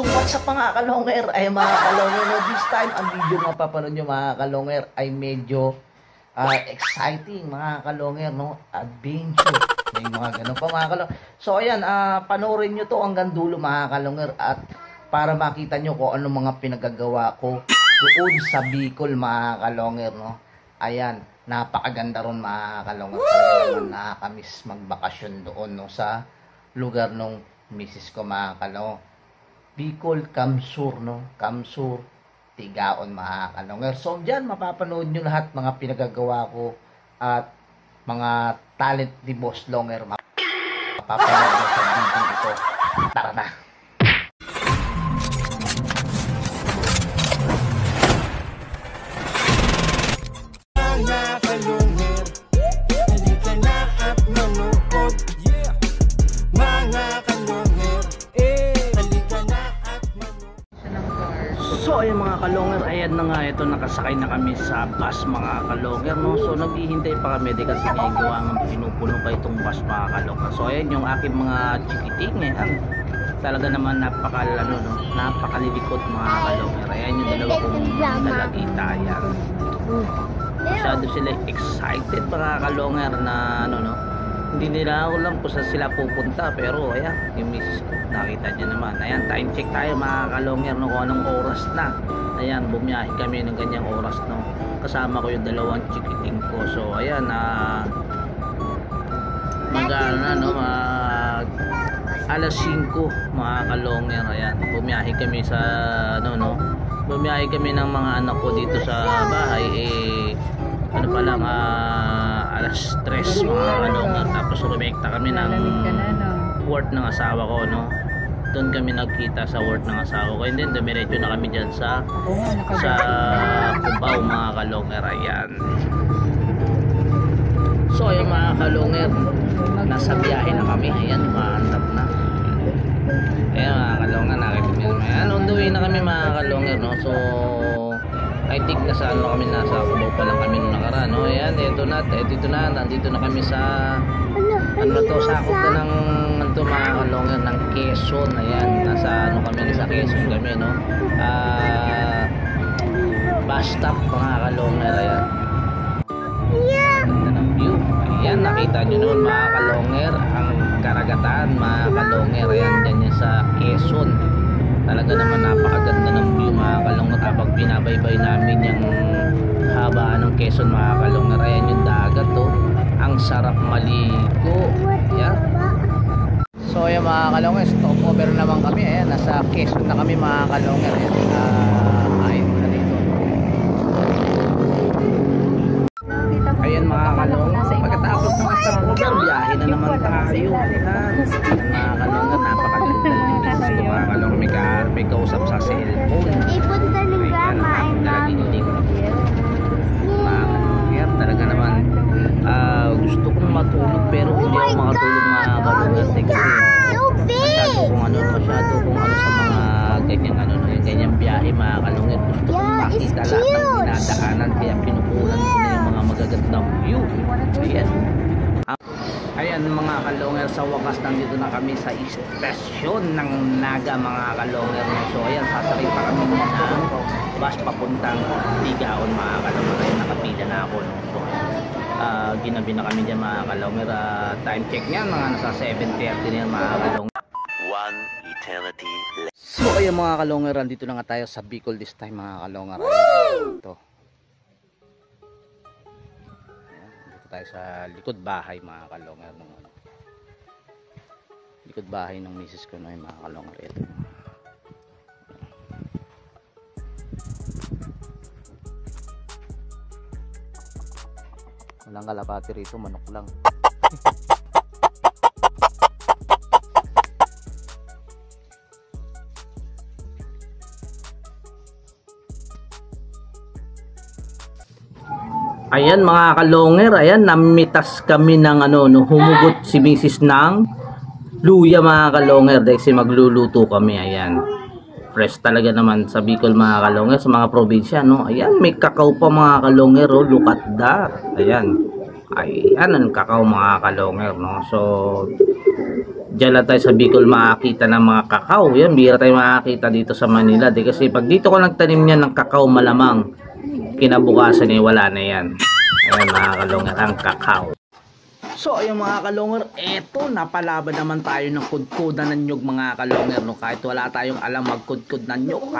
So what's up mga kalonger? Ay mga kalonger, no, this time ang video nga papanood nyo mga kalonger ay medyo exciting mga kalonger, no? Adventure. May mga ganun pa mga kalonger. So ayan, panoorin nyo to hanggang dulo mga kalonger at para makita nyo kung ano mga pinagagawa ko doon sa Bicol mga kalonger, no? Ayan, napakaganda ron mga kalonger. Talaga naman nakakamiss magbakasyon doon, no? Sa lugar nung misis ko mga kalonger. Bicol, Kamsur, no? Kamsur, Tigaon, mga kalonger. So, dyan, mapapanood nyo lahat mga pinagagawa ko at mga talent ni Boss Longer. Mapapanood nyo sa video ito. Tara na! Mga kalonger, halika na at manood. Yeah! Mga kalonger, halika na at manood. So ayun mga kalonger, ayan na nga ito, nakasakay na kami sa bus mga kalonger, no? So naghihintay pa kami di kasi gawa ng pinupuno pa itong bus mga kalonger. So ayan yung aking mga chikiting, ayan. Talaga naman napakalano, no? Napakalilikot mga kalonger. Ayan yung dalawa kong dalagita, ayan. Masyado sila excited mga kalonger na ano, no? Hindi nila ako lang kung saan sila pupunta, pero ayan, yung misis ko, nakita niya naman. Ayan, time check tayo mga kalonger, no, kung anong oras na. Ayan, bumiyahe kami ng ganyang oras, no. Kasama ko yung dalawang chikiting ko. So ayan, alas 5 mga kalonger. Ayan, bumiyahe kami sa ano, no, bumiyahe kami ng mga anak ko dito sa bahay. Ano pa lang, alas 3 mga kalonger. Tapos rumekta kami ng work ng asawa ko, no. Doon kami nagkita sa work ng asawa ko, and then dumiretso na kami dyan sa Cubao mga kalonger. Ayan. So ayun mga kalonger, nasa biyahe na kami. Ayan, maantap na. Ayan mga kalonger, nakita nyo naman. Ayan, on the way na kami mga kalonger, no. So I think nasa ano kami, nasa Cubao pa lang kami nung nakaraan, no. Ayan, ito na, nandito na kami sa ano to, sakop na ng ito mga kalonger, ng Quezon. Ayan, nasa ano kami, nasa Quezon kami, no. Bus stop mga kalonger. Ayan, ganda ng view. Ayan, nakita nyo noon mga kalonger ang karagatan mga kalonger. Ayan, dyan yan sa Quezon. Talaga naman napakaganda ng view mga kalonger kapag binabaybay namin yung habaan ng Quezon mga kalonger. Ayan yung dagat, oh. Ang sarap maligo. Ayan. So ayan mga kalonger, stop over naman kami. Ayan, nasa Quezon na kami mga kalonger. Ayan, na dito. Ayan mga kalonger, pagkatapos ng stop over, biyahe na naman tayo. Ayan, mga kalonger, napakaganda ng business ko mga kalonger. May kausap sa cellphone. Ipunta ng grandma and mommy. Mga kalonger, talaga naman gusto kong matulog pero hindi ako makatulog mga kalonger kasi masyado kung ano sa mga ganyang ano, yung ganyang biyahe mga kalonger. Gusto kong makita lahat ng dinadaanan, kaya pinukulan ko na yung mga magagandang view. Ayan mga kalonger, sa wakas nandito na kami sa istasyon ng Naga mga kalonger. So ayan, sasakay pa kami ng bus papuntang Tigaon mga kalonger. Ayan, nakapila na ako, no? So ginabi na kami dyan mga kalonger. Time check niyan, mga nasa 7:30 na yan mga kalonger. One eternity later. So ayan mga kalonger, dito na nga tayo sa Bicol this time mga kalonger. Ayan, ito. Dito tayo sa likod bahay mga kalonger. Likod bahay ng misis ko na yung mga kalonger. Ito. Walang kalapati rito, manok lang. Ayan mga kalonger, ayan, namitas kami ng ano, no, humugot si misis ng luya mga kalonger dahil magluluto kami. Ayan, fresh talaga naman sa Bicol mga kalonger, sa mga probinsya, no. Ayan, may kakao pa mga kalonger, oh, look at that. Ayan, ang kakao mga kalonger, no. So Diyan lang tayo sa Bicol makakita ng mga kakao. Yan, bihira tayo makakita dito sa Manila. Di kasi pag dito ko nagtanim niyan ng kakao, malamang kinabukasan wala na yan. Ayan mga kalungar, ang kakao. So ayun mga kalungar, eto napalaban naman tayo ng kudkudan ng nyug mga kalungar, no? Kahit wala tayong alam magkudkud ng nyug,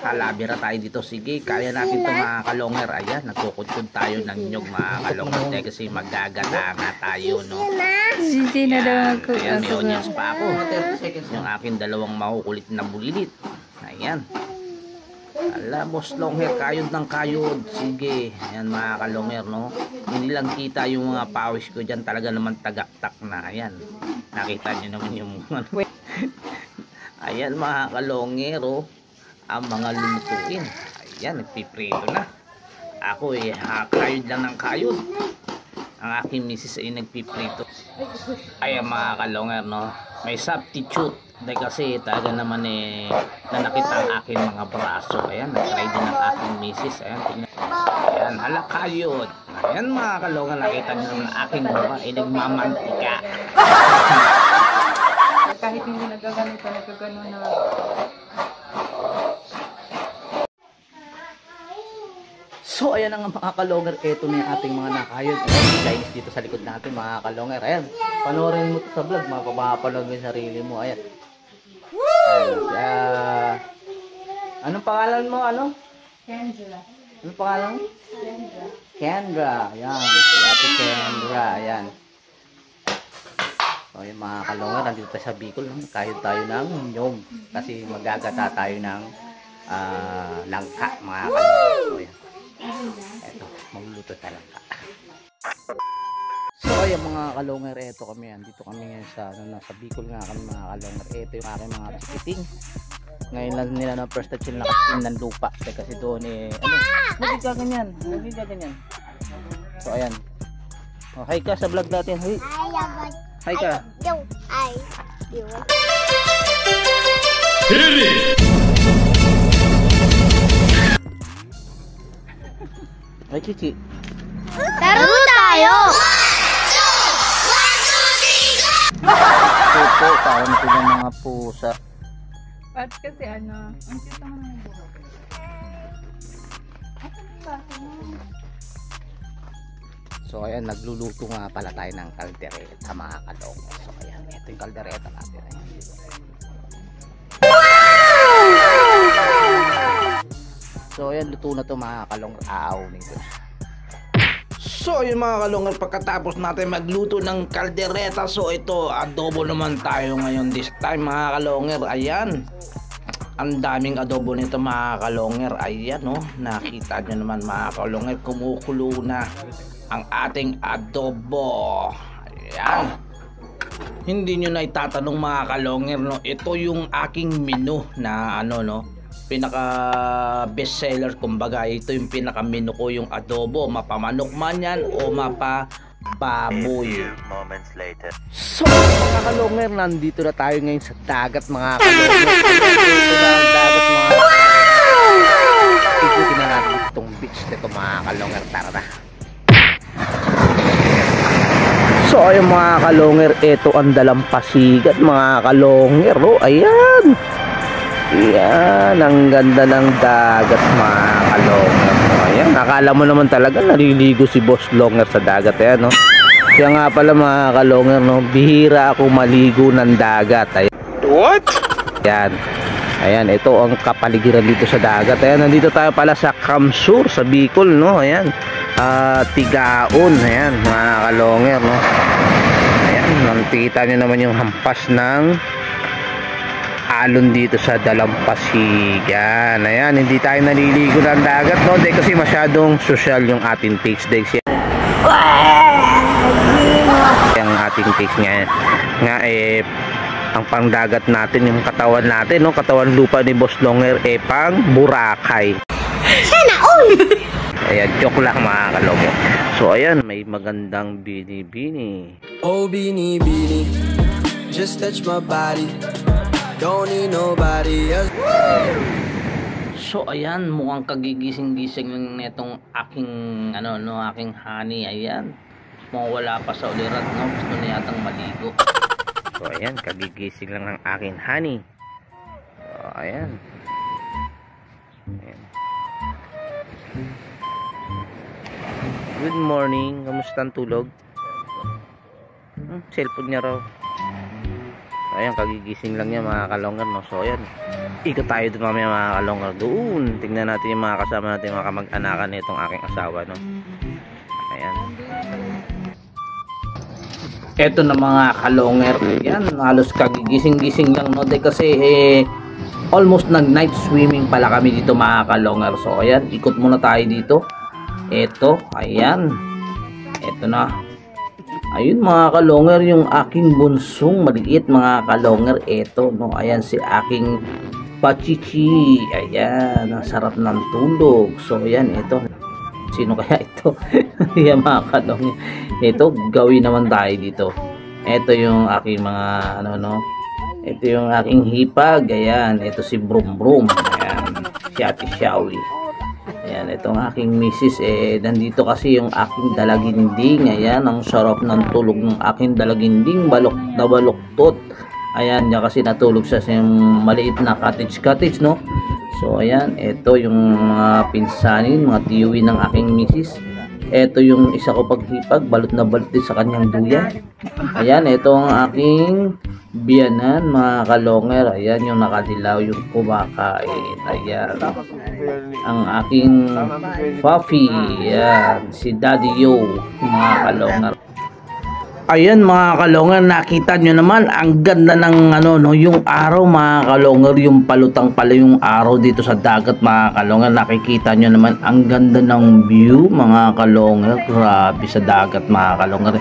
kalabira tayo dito. Sige, kaya natin ito mga kalungar. Ayan, nagkukudkud tayo ng nyug mga kalungar kasi magagata nga tayo, no? Sino daw Ayan, may onions pa ako. 30 seconds yung aking dalawang makukulit na bulilit. Ayan. Ala, boss long hair, kayod ng kayod. Sige, ayan mga kalongher, no? Hindi lang kita yung mga pawis ko dyan, talaga naman tagaktak na. Ayan, nakita nyo naman yung ayan mga kalongher, oh, ang mga lulutuin. Ayan, nagpiprito na. Ako kayod lang ng kayod. Ang aking misis ay nagpiprito. Ayan mga kalongher, no? May substitute. Dahil kasi talaga naman nanakit ang aking mga braso. Ayan, nag-try din ang aking misis. Ayan, tingnan. Ayan, halakayod. Ayan mga kalongan, nakita nyo naman ang aking mukha ay nagmamantika. Kahit hindi nagagano na. So ayan ang mga kalongan, ito na yung ating mga nakayod. Guys, dito sa likod natin mga kalongan. Ayan, panoorin mo ito sa vlog, mapapapanood mo yung sarili mo. Ayan. Anong pangalan mo? Ano? Kendra. Anong pangalan mo? Kendra. Ayan. Si Ate Kendra. Ayan. So, yung mga kalungan, nandito tayo sa Bicol. Kayod tayo ng nyog. Kasi magagata tayo ng langka, mga kalungan. So, ayan. Ito, magluluto tayo langka. So ayan mga kalungar, ito kami yan. Dito kami ngayon sa Bicol nga kami mga kalungar. Ito yung aking mga chikiting. Ngayon lang nila na first touch yung nakatin ng lupa. Kasi doon lagi ka ganyan. So ayan. Oh, hi ka sa vlog natin. Hi. Hi ka. Hi Chichi. Taro tayo! Ito, parang ito ng mga pusa. At kasi ang cute naman ng buhok. So ayan, nagluluto nga pala tayo ng kaldereta mga kalong. So ayan, ito yung kaldereta natin. So ayan, luto na to mga kalong. Nito. So yun mga kalungar, pagkatapos natin magluto ng kaldereta, so ito, adobo naman tayo ngayon this time mga kalungar. Ayan, ang daming adobo nito mga kalungar. Ayan, no, nakita nyo naman mga kalungar, kumukulo na ang ating adobo. Ayan, hindi nyo na itatanong mga kalungar, no, ito yung aking menu na pinaka best seller, kumbaga ito yung pinaka menu ko, yung adobo, mapamanok man yan o mapababoy. Moments later. So mga kalungar, nandito na tayo ngayon sa dagat mga kalungar. Ito na ang dagat mga ikutin na natin itong beach nito mga kalungar. Tara na. So ayun mga kalungar, ito ang dalampasigan mga kalungar. Oh, ayan. Yan, ang ganda ng dagat mga kalongar. Ayan, nakala mo naman talaga naliligo si Boss Longer sa dagat. Ayan, no? Kaya nga pala mga kalongar, no? Bihira ako maligo ng dagat. Ayan. What? Ayan. Ayan, ito ang kapaligiran dito sa dagat. Ayan, nandito tayo pala sa Kamsur, sa Bicol, no? Ayan. Tigaon. Ayan, mga kalongar, no? Ayan, nakita nyo naman yung hampas ng alon dito sa Dalampasigan. Ayan, hindi tayo naliligo ng dagat, no? Dahil kasi masyadong social yung ating page. Dahil yung ating page nga ang pangdagat natin, yung katawan natin, no? Katawan lupa ni Boss Longer, pang Boracay. Sana all! Ayan, joke lang mga kalongar. So ayan, may magandang bini-bini. Oh, bini, just touch my body. Don't need nobody else. So ayan, mukhang kagigising-gising nitong aking aking honey. Ayan, mukhang wala pa sa ulirat, no? Gusto niya yatang maligo. So ayan, kagigising lang ng akin honey. So ayan. Ayan. Good morning, kamusta ang tulog? Cellphone niya raw. So ayan, kagigising lang niya mga kalongger, no? So ayan, ikot tayo doon mamaya mga kalongger. Doon, tingnan natin yung mga kasama natin, mga kamag-anakan na itong aking asawa, no? Ayan. Eto na mga kalongger, yan, halos kagigising-gising lang, no? Kasi almost nag-night swimming pala kami dito mga kalongger. So ayan, ikot muna tayo dito. Eto, ayan. Eto na. Ayun mga kalongger, yung aking bunsong maliit mga kalongger. Eto, no? Ayan si aking pachichi. Ayan, ang sarap ng tulog. So ayan, eto. Sino kaya ito? Ayan mga kalongger. Ito, gawin naman tayo dito. Ito yung aking mga ano, no? Ito yung aking hipag. Ayan, ito si Brum Brum. Ayan, si Ate Shawi. Ayan, itong aking misis, nandito kasi yung aking dalaginding. Ayan, ang sarap ng tulog ng aking dalaginding. Balok na baloktot. Ayan, niya kasi natulog sa maliit na cottage, no? So, ayan, ito yung mga pinsanin, mga tiyuwi ng aking misis. Ito yung isa ko paghipag, balot na balot din sa kanyang duya. Ayan, ito ang aking biyanan, mga kalongger. Ayan, yung nakadilaw, yung kumakain. Ayan, ang aking Puffy. Ayan, si Daddy Yo, mga kalongger. Ayan mga kalongger, nakita nyo naman ang ganda ng ano, no, yung araw mga kalongger, yung palutang pala yung araw dito sa dagat mga kalongger. Nakikita nyo naman ang ganda ng view mga kalongger. Grabe sa dagat mga kalongger.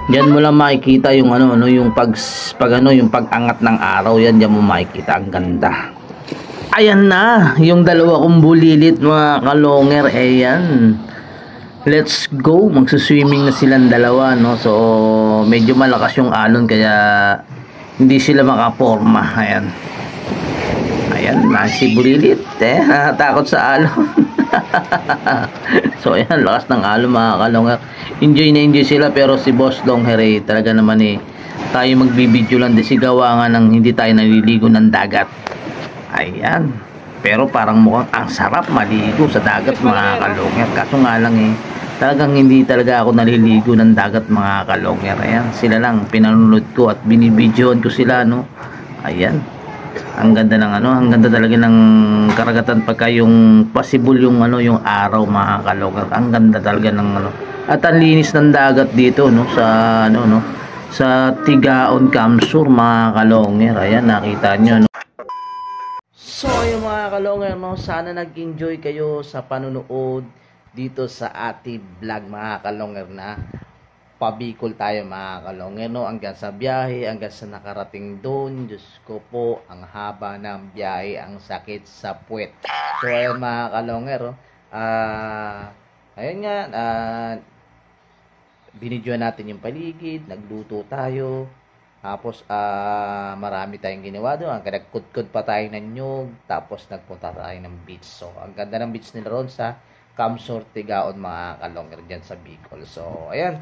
Diyan mo lang makikita yung ano, no, yung yung pag-angat ng araw. Yan, diyan mo makikita ang ganda. Ayan na, yung dalawa kong bulilit mga kalongger. Ayan. Let's go, magsuswimming na silang dalawa, no? So medyo malakas yung alon kaya hindi sila makaporma. Ayan. Ayan, si bulilit, takot sa alon. So ayan, lakas ng alon mga kalongger. Enjoy na enjoy sila, pero si Boss Longhair talaga naman tayo magbibideo lang din, sigawa nga nang hindi tayo naliligo ng dagat. Ayan, pero parang mukhang ang sarap maligo sa dagat mga kalongger. Kaso nga lang talagang hindi talaga ako naliligo ng dagat mga kalongger. Ayan, sila lang pinanunod ko at binibidyoan ko sila, no? Ayan, ang ganda ng ano, ang ganda talaga ng karagatan pagka yung possible yung ano, yung araw mga kalongger. Ang ganda talaga ng ano, at ang linis ng dagat dito, no, sa ano, no, sa Tigaon Kamsur mga kalongger. Ayan, nakita nyo, no? So yung mga kalongger, no, sana nag-enjoy kayo sa panunood dito sa ating vlog mga kalongger, na pabikol tayo mga kalongger, no, hanggang sa biyahe, hanggang sa nakarating doon. Diyos ko po, ang haba ng biyahe, ang sakit sa puwet. So ayun mga kalongger, ayun nga, binidyo natin yung paligid, nagluto tayo. Tapos marami tayong ginawa doon. Nagkudkod pa tayo ng nyug. Tapos nagpunta tayo ng beach. So ang ganda ng beach nila ron sa Kamsur, Tigaon mga kalongger, dyan sa Bicol. So ayan,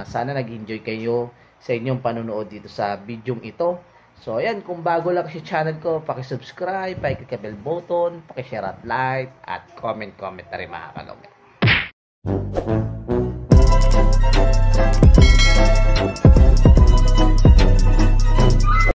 sana nag-enjoy kayo sa inyong panonood dito sa video ito. So ayan, kung bago lang sa channel ko, paki-subscribe, paki-click ang bell button, paki-share at like, at comment na rin mga kalongger.